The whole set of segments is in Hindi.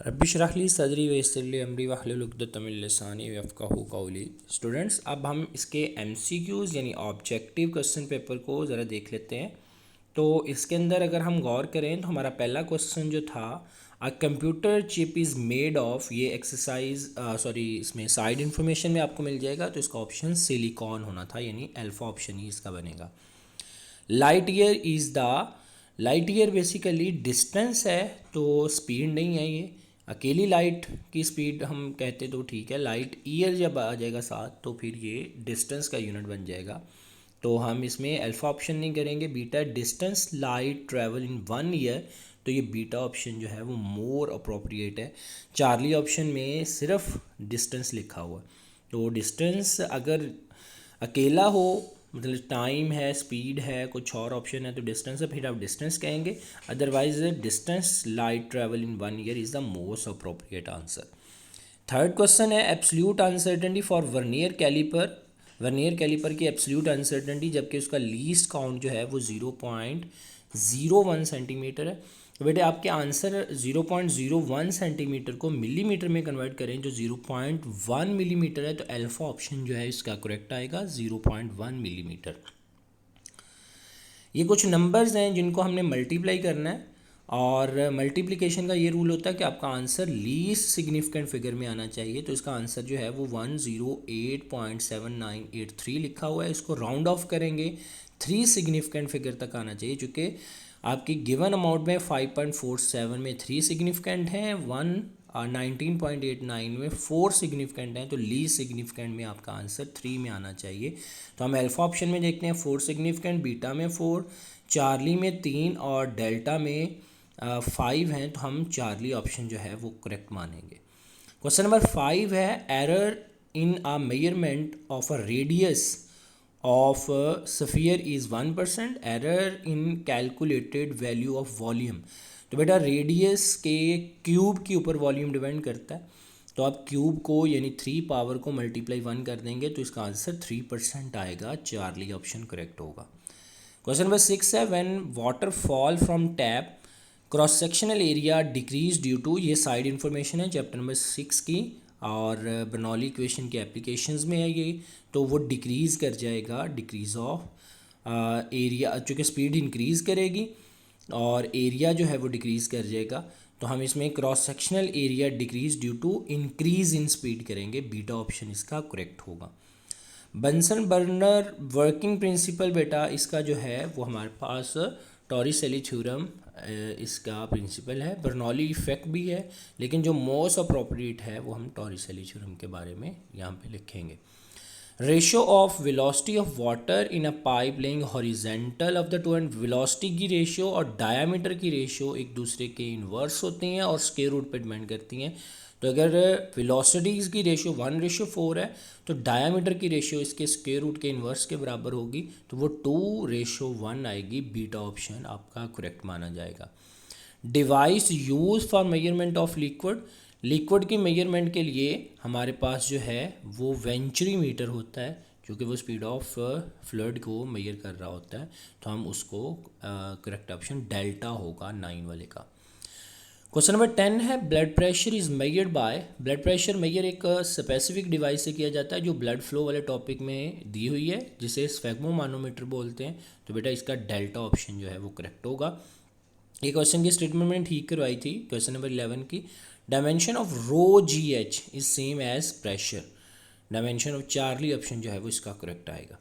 रब्बि इश्रह ली सदरी वयस्सिर ली अमरी वहलुल उक़दतम मिन लिसानी यफ़क़हू क़ौली। स्टूडेंट्स, अब हम इसके एमसीक्यूज़ यानी ऑब्जेक्टिव क्वेश्चन पेपर को ज़रा देख लेते हैं। तो इसके अंदर अगर हम गौर करें तो हमारा पहला क्वेश्चन जो था, a computer chip is made of, ये एक्सरसाइज इसमें साइड इन्फॉर्मेशन में आपको मिल जाएगा। तो इसका ऑप्शन सिलिकॉन होना था, यानी अल्फ़ा ऑप्शन ही इसका बनेगा। Light year is the, light year basically distance है, तो स्पीड नहीं है। ये अकेली लाइट की स्पीड हम कहते तो ठीक है, लाइट ईयर जब आ जाएगा साथ तो फिर ये डिस्टेंस का यूनिट बन जाएगा। तो हम इसमें अल्फ़ा ऑप्शन नहीं करेंगे। Beta distance light travel in 1 year, तो ये बीटा ऑप्शन जो है वो मोर अप्रोप्रिएट है। चार्ली ऑप्शन में सिर्फ डिस्टेंस लिखा हुआ है, तो डिस्टेंस अगर अकेला हो मतलब टाइम है, स्पीड है, कुछ और ऑप्शन है तो डिस्टेंस है, फिर आप डिस्टेंस कहेंगे। Otherwise distance light travel in 1 year is the most appropriate answer. Third question है absolute uncertainty for vernier calliper. Vernier calliper की एब्सोल्यूट अनसर्टेनिटी जबकि उसका लीस्ट काउंट जो है वो 0.01 सेंटीमीटर है। तो बेटे आपके आंसर 0.01 सेंटीमीटर को मिलीमीटर में कन्वर्ट करें, जो 0.1 मिलीमीटर है, तो अल्फ़ा ऑप्शन जो है इसका करेक्ट आएगा 0.1 मिलीमीटर। ये कुछ नंबर्स हैं जिनको हमने मल्टीप्लाई करना है, और मल्टीप्लिकेशन का ये रूल होता है कि आपका आंसर लीस्ट सिग्निफिकेंट फिगर में आना चाहिए। तो इसका आंसर जो है वो 108.7983 लिखा हुआ है। इसको राउंड ऑफ करेंगे, 3 सिग्निफिकेंट फिगर तक आना चाहिए। चूँकि आपकी गिवन अमाउंट में 5.47 में 3 सिग्निफिकेंट हैं, 19.89 में 4 सिग्निफिकेंट हैं, तो लीस्ट सिग्निफिकेंट में आपका आंसर 3 में आना चाहिए। तो हम अल्फ़ा ऑप्शन में देखते हैं 4 सिग्निफिकेंट, बीटा में 4, चार्ली में 3 और डेल्टा में 5 हैं। तो हम चार्ली ऑप्शन जो है वो करेक्ट मानेंगे। क्वेश्चन नंबर 5 है error in a measurement of a radius of sphere is 1%, error in calculated value of volume. तो बेटा रेडियस के क्यूब के ऊपर वॉल्यूम डिपेंड करता है, तो आप क्यूब को यानी 3 पावर को मल्टीप्लाई 1 कर देंगे तो इसका आंसर 3% आएगा। चार्ली ऑप्शन करेक्ट होगा। क्वेश्चन नंबर 6 है when water fall from tap cross sectional area decreases due to, ये साइड इन्फॉर्मेशन है चैप्टर नंबर 6 की, और बर्नौली इक्वेशन के एप्लीकेशंस में है ये। तो वो डिक्रीज़ कर जाएगा, डिक्रीज़ ऑफ एरिया, चूँकि स्पीड इंक्रीज़ करेगी और एरिया जो है वो डिक्रीज़ कर जाएगा। तो हम इसमें cross sectional area decreases due to increase in speed करेंगे, बीटा ऑप्शन इसका करेक्ट होगा। बंसन बर्नर वर्किंग प्रिंसिपल बेटा इसका जो है वो हमारे पास टॉरिसेली थ्योरम इसका प्रिंसिपल है, बर्नौली इफेक्ट भी है, लेकिन जो मोस्ट अप्रोप्रिएट है वो हम टॉरिसेली थ्योरम के बारे में यहाँ पे लिखेंगे। Ratio of velocity of water in a pipe laying horizontal of the two and, velocity की रेशियो और डायामीटर की रेशियो एक दूसरे के इन्वर्स होती हैं और स्क्वायर रूट पर डिपेंड करती हैं। तो अगर वेलोसिटीज़ की रेशियो 1:4 है तो डायामीटर की रेशियो इसके स्क्वायर रूट के इन्वर्स के बराबर होगी, तो वो 2:1 आएगी। बीटा ऑप्शन आपका करेक्ट माना जाएगा। Device use for measurement of liquid, liquid की मेजरमेंट के लिए हमारे पास जो है वो वेंचुरी मीटर होता है, क्योंकि वो स्पीड ऑफ फ्लड को मेजर कर रहा होता है। तो हम उसको करेक्ट ऑप्शन डेल्टा होगा 9 वाले का। क्वेश्चन नंबर 10 है blood pressure is measured by, blood pressure measure एक स्पेसिफिक डिवाइस से किया जाता है जो ब्लड फ्लो वाले टॉपिक में दी हुई है, जिसे स्फेग्मोमानोमीटर बोलते हैं। तो बेटा इसका डेल्टा ऑप्शन जो है वो करेक्ट होगा। ये क्वेश्चन की स्टेटमेंट मैंने ठीक करवाई थी, क्वेश्चन नंबर 11 की। Dimension of rho g h is same as pressure, dimension of Charlie option जो है वो इसका करेक्ट आएगा।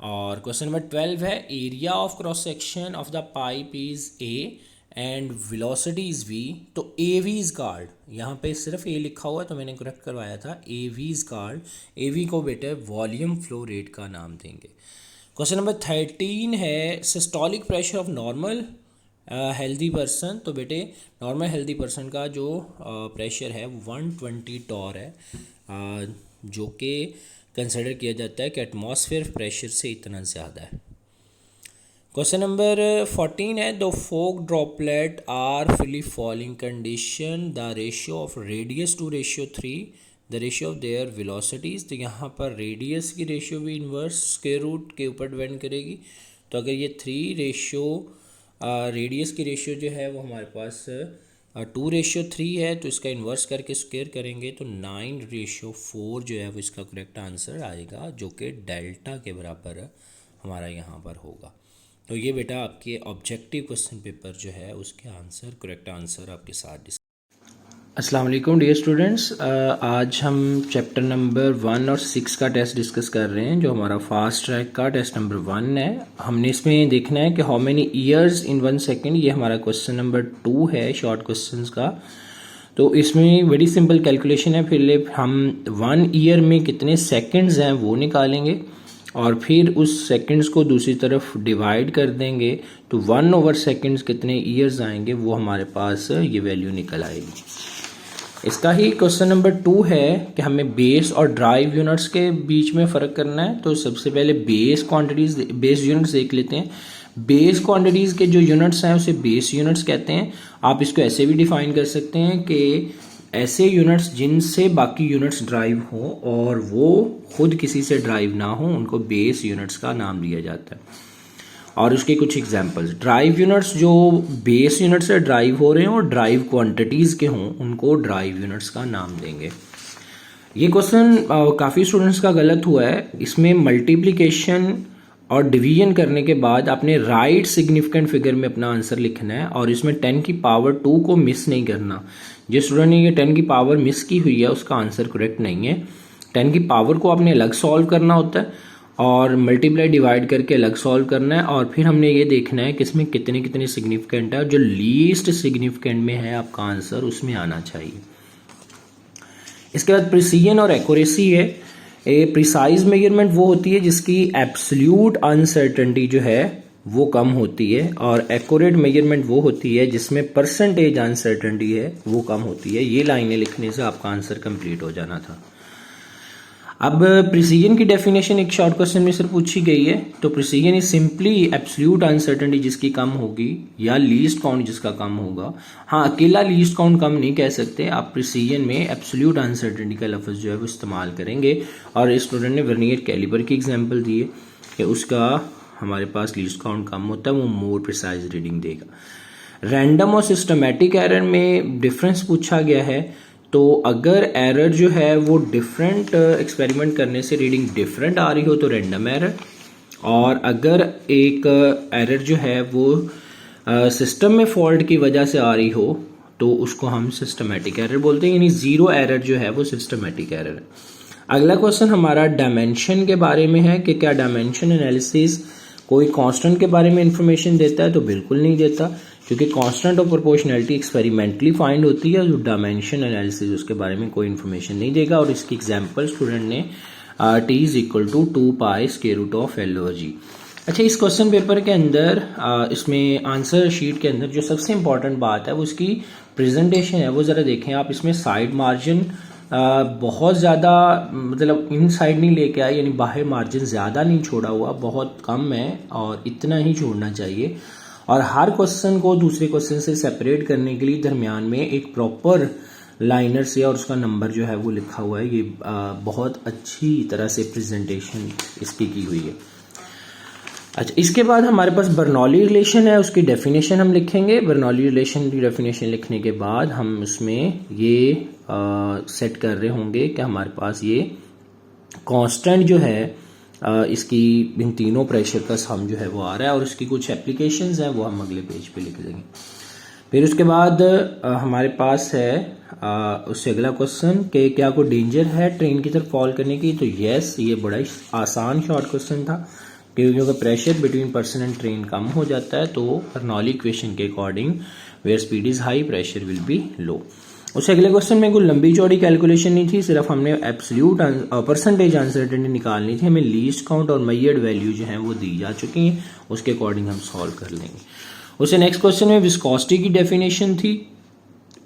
और क्वेश्चन नंबर 12 है area of cross section of the pipe is A and velocity is V. तो ए वी इज कॉल्ड, यहाँ पे सिर्फ ए लिखा हुआ है तो मैंने करेक्ट करवाया था, A V is called, A V को बेटे वॉल्यूम फ्लो रेट का नाम देंगे। क्वेश्चन नंबर 13 है systolic pressure of normal healthy person. तो बेटे नॉर्मल हेल्दी पर्सन का जो प्रेशर है वो 120 टॉर है, जो कि कंसिडर किया जाता है कि एटमॉस्फेयर प्रेशर से इतना ज़्यादा है। क्वेश्चन नंबर 14 है the fog droplet are free falling condition, the ratio of radius to ratio 3, the ratio of their velocities. तो यहाँ पर रेडियस की रेशियो भी इन्वर्स स्क्वायर रूट के ऊपर डिपेंड करेगी। तो अगर ये 3 रेशियो रेडियस की रेशियो जो है वो हमारे पास 2:3 है, तो इसका इन्वर्स करके स्क्वायर करेंगे तो 9:4 जो है वो इसका करेक्ट आंसर आएगा, जो कि डेल्टा के बराबर हमारा यहाँ पर होगा। तो ये बेटा आपके ऑब्जेक्टिव क्वेश्चन पेपर जो है उसके आंसर, करेक्ट आंसर आपके साथ। अस्सलाम वालेकुम डियर स्टूडेंट्स, आज हम चैप्टर नंबर 1 और 6 का टेस्ट डिस्कस कर रहे हैं, जो हमारा फास्ट ट्रैक का टेस्ट नंबर 1 है। हमने इसमें देखना है कि how many years in 1 second, ये हमारा क्वेश्चन नंबर 2 है शॉर्ट क्वेश्चंस का। तो इसमें वेरी सिंपल कैलकुलेशन है, फिर हम 1 ईयर में कितने सेकेंड्स हैं वो निकालेंगे और फिर उस सेकंड्स को दूसरी तरफ डिवाइड कर देंगे, तो 1/सेकंड्स कितने ईयर्स आएंगे वो हमारे पास ये वैल्यू निकल आएगी। इसका ही क्वेश्चन नंबर 2 है कि हमें बेस और ड्राइव यूनिट्स के बीच में फ़र्क करना है। तो सबसे पहले बेस यूनिट्स देख लेते हैं। बेस क्वांटिटीज़ के जो यूनिट्स हैं उसे बेस यूनिट्स कहते हैं। आप इसको ऐसे भी डिफाइन कर सकते हैं कि ऐसे यूनिट्स जिनसे बाकी यूनिट्स ड्राइव हों और वो खुद किसी से ड्राइव ना हो, उनको बेस यूनिट्स का नाम दिया जाता है। और उसके कुछ एग्जांपल्स, ड्राइव यूनिट्स जो बेस यूनिट से ड्राइव हो रहे हैं और ड्राइव क्वांटिटीज़ के हों, उनको ड्राइव यूनिट्स का नाम देंगे। ये क्वेश्चन काफ़ी स्टूडेंट्स का गलत हुआ है। इसमें मल्टीप्लिकेशन और डिवीजन करने के बाद आपने राइट सिग्निफिकेंट फिगर में अपना आंसर लिखना है और इसमें 10 की पावर 2 को मिस नहीं करना। जिस स्टूडेंट ने ये 10 की पावर मिस की हुई है उसका आंसर करेक्ट नहीं है। 10 की पावर को आपने अलग सॉल्व करना होता है और मल्टीप्लाई डिवाइड करके अलग सॉल्व करना है, और फिर हमने ये देखना है कि इसमें कितने कितने सिग्निफिकेंट है और जो लीस्ट सिग्निफिकेंट में है आपका आंसर उसमें आना चाहिए। इसके बाद प्रिसीजन और एक्यूरेसी है। ए प्रिसाइज मेजरमेंट वो होती है जिसकी एब्सोल्यूट अनसर्टेनिटी जो है वो कम होती है, और एक्यूरेट मेजरमेंट वो होती है जिसमें परसेंटेज अनसर्टेनिटी है वो कम होती है। ये लाइनें लिखने से आपका आंसर कंप्लीट हो जाना था। अब प्रिसीजन की डेफिनेशन एक शॉर्ट क्वेश्चन में सिर्फ पूछी गई है। तो precision is simply absolute uncertainty जिसकी कम होगी या लीस्ट काउंट जिसका कम होगा। हाँ, अकेला लीस्ट काउंट कम नहीं कह सकते आप, प्रिसीजन में एब्सोल्यूट अनसर्टेनिटी का लफ्ज जो है वो इस्तेमाल करेंगे। और इस स्टूडेंट ने वर्नियर कैलिपर की एग्जाम्पल दी है कि उसका हमारे पास लीस्ट काउंट कम होता है, वो मोर प्रिसाइज रीडिंग देगा। रैंडम और सिस्टमैटिक एरर में डिफरेंस पूछा गया है। तो अगर एरर जो है वो डिफरेंट एक्सपेरिमेंट करने से रीडिंग डिफरेंट आ रही हो तो रैंडम एरर, और अगर एक एरर जो है वो सिस्टम में फॉल्ट की वजह से आ रही हो तो उसको हम सिस्टमैटिक एरर बोलते हैं, यानी जीरो एरर जो है वो सिस्टमैटिक एरर है। अगला क्वेश्चन हमारा डायमेंशन के बारे में है कि क्या डायमेंशन एनालिसिस कोई कांस्टेंट के बारे में इंफॉर्मेशन देता है? तो बिल्कुल नहीं देता, क्योंकि कांस्टेंट और प्रोपोर्शनैलिटी एक्सपेरिमेंटली फाइंड होती है, जो डायमेंशन एनालिसिस उसके बारे में कोई इन्फॉर्मेशन नहीं देगा। और इसकी एग्जांपल स्टूडेंट ने t = 2π√LOG। अच्छा, इस क्वेश्चन पेपर के अंदर इसमें आंसर शीट के अंदर जो सबसे इंपॉर्टेंट बात है वो उसकी प्रेजेंटेशन है, वो ज़रा देखें आप। इसमें साइड मार्जिन बहुत ज़्यादा मतलब इन साइड नहीं लेके आए, यानी बाहर मार्जिन ज़्यादा नहीं छोड़ा हुआ, बहुत कम है और इतना ही छोड़ना चाहिए। और हर क्वेश्चन को दूसरे क्वेश्चन से सेपरेट करने के लिए दरमियान में एक प्रॉपर लाइनर से और उसका नंबर जो है वो लिखा हुआ है। ये बहुत अच्छी तरह से प्रेजेंटेशन इसकी की हुई है। अच्छा, इसके बाद हमारे पास बर्नौली रिलेशन है, उसकी डेफिनेशन हम लिखेंगे। बर्नौली रिलेशन की डेफिनेशन लिखने के बाद हम उसमें ये सेट कर रहे होंगे कि हमारे पास ये कांस्टेंट जो है इसकी इन तीनों प्रेशर का सम जो है वो आ रहा है, और इसकी कुछ एप्लीकेशंस हैं वो हम अगले पेज पे लिख देंगे। फिर उसके बाद हमारे पास है उससे अगला क्वेश्चन कि क्या कोई डेंजर है ट्रेन की तरफ फॉल करने की? तो यस, ये बड़ा ही आसान शॉर्ट क्वेश्चन था, क्योंकि अगर pressure between person and train कम हो जाता है तो बर्नौली इक्वेशन के according where speed is high pressure will be low. उससे अगले क्वेश्चन में कोई लंबी चौड़ी कैलकुलेशन नहीं थी, सिर्फ हमने एब्सोल्यूट परसेंटेज अनसर्टेनिटी निकालनी थी। हमें लीस्ट काउंट और मेजर्ड वैल्यू जो है वो दी जा चुकी हैं, उसके अकॉर्डिंग हम सॉल्व कर लेंगे। उससे नेक्स्ट क्वेश्चन में विस्कोसिटी की डेफिनेशन थी,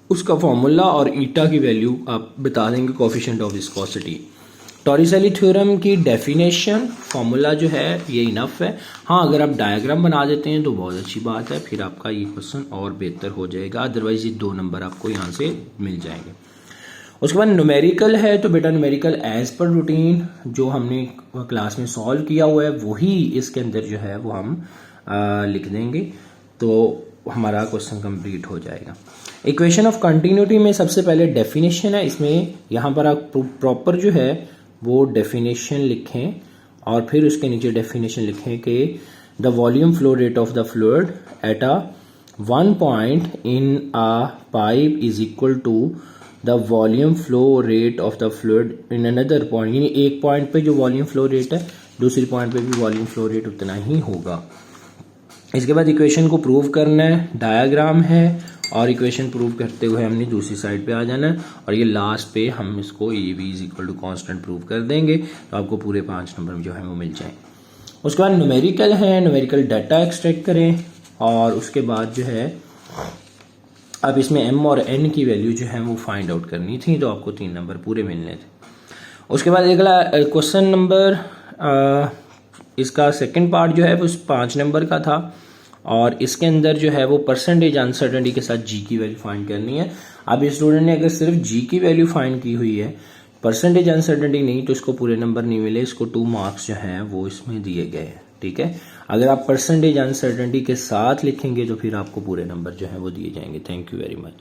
उसका फॉर्मूला और ईटा की वैल्यू आप बता देंगे, कोएफिशिएंट ऑफ विस्कोसिटी। टॉरिसेली थ्योरम की डेफिनेशन फॉर्मूला जो है ये इनफ है। हाँ, अगर आप डायग्राम बना देते हैं तो बहुत अच्छी बात है, फिर आपका ये क्वेश्चन और बेहतर हो जाएगा, अदरवाइज ये 2 नंबर आपको यहाँ से मिल जाएंगे। उसके बाद न्यूमेरिकल है, तो बेटा न्यूमेरिकल एज पर रूटीन जो हमने क्लास में सॉल्व किया हुआ है वही इसके अंदर जो है वो हम लिख देंगे। तो हमारा क्वेश्चन कंप्लीट हो जाएगा। इक्वेशन ऑफ कंटिन्यूटी में सबसे पहले डेफिनेशन है, इसमें यहाँ पर आप प्रॉपर जो है वो डेफिनेशन लिखें और फिर उसके नीचे डेफिनेशन लिखें कि the volume flow rate of the fluid at a one point in a pipe is equal to the volume flow rate of the fluid in another point, यानी एक पॉइंट पे जो वॉल्यूम फ्लो रेट है दूसरी पॉइंट पे भी वॉल्यूम फ्लो रेट उतना ही होगा। इसके बाद इक्वेशन को प्रूव करना है, डायग्राम है और इक्वेशन प्रूव करते हुए हमने दूसरी साइड पे आ जाना है और ये लास्ट पे हम इसको A B is equal to constant prove कर देंगे तो आपको पूरे 5 नंबर जो है वो मिल जाएंगे। उसके बाद न्यूमेरिकल है, न्यूमेरिकल डाटा एक्सट्रैक्ट करें और उसके बाद जो है अब इसमें एम और एन की वैल्यू जो है वो फाइंड आउट करनी थी तो आपको 3 नंबर पूरे मिलने थे। उसके बाद अगला क्वेश्चन नंबर इसका सेकंड पार्ट जो है वो 5 नंबर का था और इसके अंदर जो है वो परसेंटेज अनसर्टेनिटी के साथ जी की वैल्यू फाइंड करनी है। अब इस स्टूडेंट ने अगर सिर्फ जी की वैल्यू फाइंड की हुई है, परसेंटेज अनसर्टेनिटी नहीं, तो इसको पूरे नंबर नहीं मिले, इसको 2 मार्क्स जो हैं वो इसमें दिए गए हैं। ठीक है, अगर आप परसेंटेज अनसर्टेनिटी के साथ लिखेंगे तो फिर आपको पूरे नंबर जो है वो दिए जाएंगे। Thank you very much.